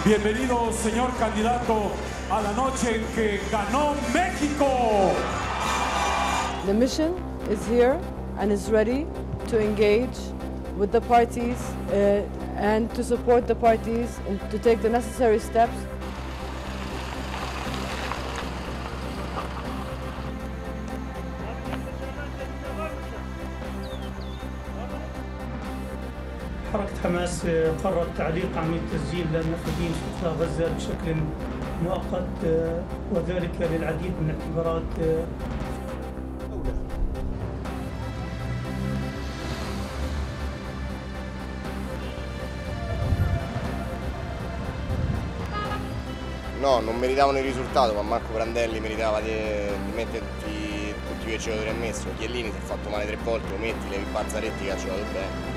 Bienvenido, señor candidato, a la noche en que ganó México. The mission is here and is ready to engage with the parties and to support the parties and to take the necessary steps. حركة حماس قررت تعليق عملية تسجيل النافذين في قطاع غزة بشكل مؤقت وذلك للعديد من الاعتبارات. No, non meritavano il risultato, ma Marco Prandelli meritava di mettere tutti i giocatori ha messo. Chiellini si è fatto male 3 volte, lo metti, Levi Bazzaretti che ha giocato bene.